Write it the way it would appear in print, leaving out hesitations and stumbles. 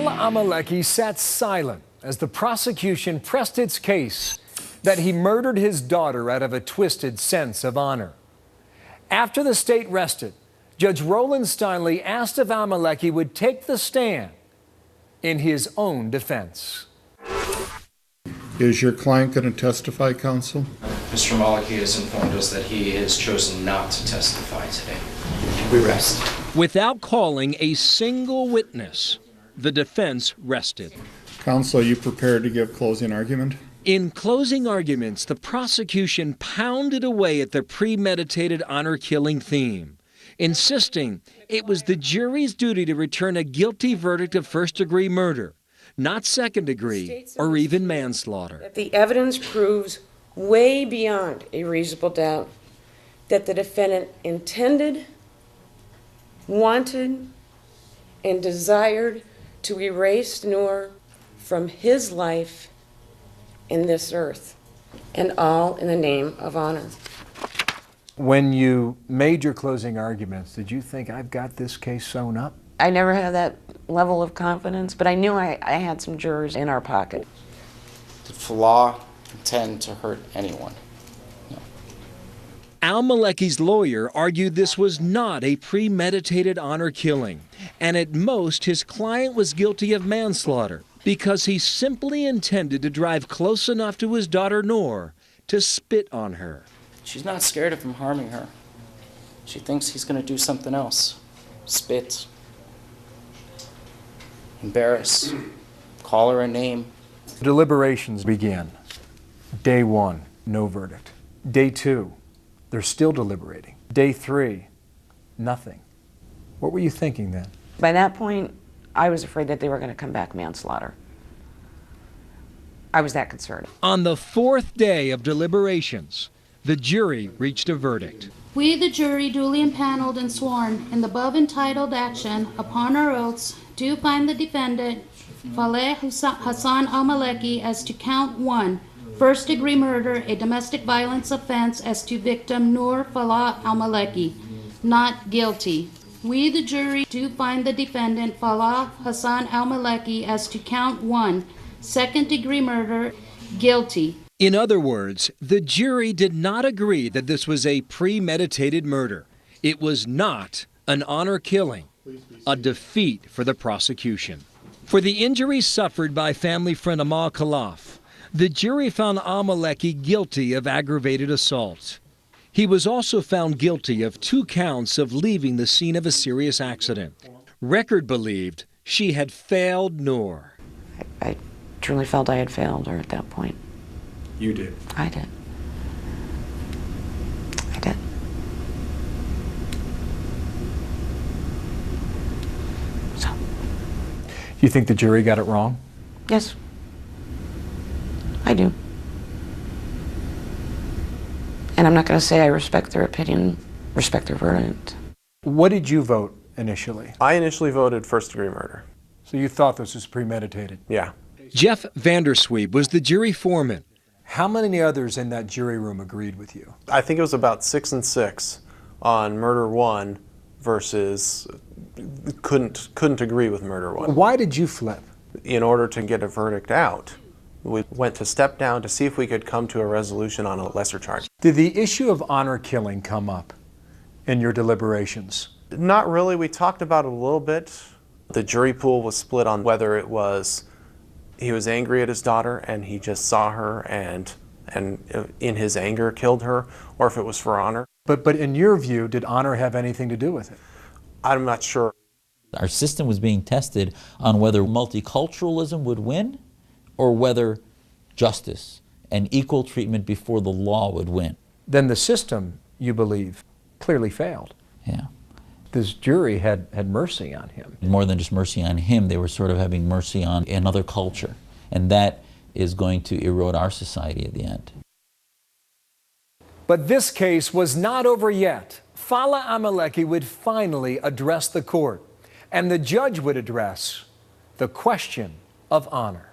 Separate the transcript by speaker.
Speaker 1: Fala Amaleki sat silent as the prosecution pressed its case that he murdered his daughter out of a twisted sense of honor. After the state rested, Judge Roland Steinley asked if Amaleki would take the stand in his own defense.
Speaker 2: Is your client going to testify, counsel?
Speaker 3: Mr. Amaleki has informed us that he has chosen not to testify today. We rest.
Speaker 4: Without calling a single witness, the defense rested.
Speaker 2: Counsel, are you prepared to give closing argument?
Speaker 4: In closing arguments, the prosecution pounded away at the premeditated honor-killing theme, insisting it was the jury's duty to return a guilty verdict of first-degree murder, not second-degree or even manslaughter.
Speaker 5: That the evidence proves way beyond a reasonable doubt that the defendant intended, wanted, and desired to erase Noor from his life in this earth, and all in the name of honor.
Speaker 1: When you made your closing arguments, did you think, I've got this case sewn up?
Speaker 5: I never had that level of confidence, but I knew I had some jurors in our pocket.
Speaker 3: Did Fala intend to hurt anyone? No.
Speaker 4: Amaleki's lawyer argued this was not a premeditated honor killing, and at most his client was guilty of manslaughter because he simply intended to drive close enough to his daughter Noor to spit on her.
Speaker 3: She's not scared of him harming her. She thinks he's going to do something else. Spit. Embarrass. Call her a name.
Speaker 1: Deliberations began. Day 1, no verdict. Day 2, they're still deliberating. Day 3, nothing. What were you thinking then?
Speaker 5: By that point, I was afraid that they were going to come back manslaughter. I was that concerned.
Speaker 4: On the 4th day of deliberations, the jury reached a verdict.
Speaker 6: We, the jury, duly impaneled and sworn in the above entitled action upon our oaths, do find the defendant, Faleh Hassan Amaleki, as to count 1, first-degree murder, a domestic violence offense, as to victim Noor Fala Amaleki, not guilty. We, the jury, do find the defendant, Fala Hassan Amaleki, as to count 1, second-degree murder, guilty.
Speaker 4: In other words, the jury did not agree that this was a premeditated murder. It was not an honor killing, a defeat for the prosecution. For the injuries suffered by family friend Amal Khalaf, the jury found Amaleki guilty of aggravated assault. He was also found guilty of 2 counts of leaving the scene of a serious accident. Record believed she had failed Noor.
Speaker 5: I truly felt I had failed her at that point.
Speaker 1: You did.
Speaker 5: I did. I did. So.
Speaker 1: You think the jury got it wrong?
Speaker 5: Yes. I do. And I'm not going to say I respect their opinion, respect their verdict.
Speaker 1: What did you vote initially?
Speaker 7: I initially voted first-degree murder.
Speaker 1: So you thought this was premeditated?
Speaker 7: Yeah.
Speaker 4: Jeff Vandersweep was the jury foreman.
Speaker 1: How many others in that jury room agreed with you?
Speaker 7: I think it was about 6 and 6 on murder 1 versus couldn't agree with murder 1.
Speaker 1: Why did you flip?
Speaker 7: In order to get a verdict out, we went to step down to see if we could come to a resolution on a lesser charge.
Speaker 1: Did the issue of honor killing come up in your deliberations?
Speaker 7: Not really. We talked about it a little bit. The jury pool was split on whether it was he was angry at his daughter and he just saw her and in his anger killed her, or if it was for honor.
Speaker 1: But in your view, did honor have anything to do with it?
Speaker 7: I'm not sure.
Speaker 8: Our system was being tested on whether multiculturalism would win or whether justice and equal treatment before the law would win.
Speaker 1: Then the system, you believe, clearly failed.
Speaker 8: Yeah.
Speaker 1: This jury had mercy on him.
Speaker 8: More than just mercy on him, they were sort of having mercy on another culture. And that is going to erode our society at the end.
Speaker 1: But this case was not over yet. Fala Amaleki would finally address the court, and the judge would address the question of honor.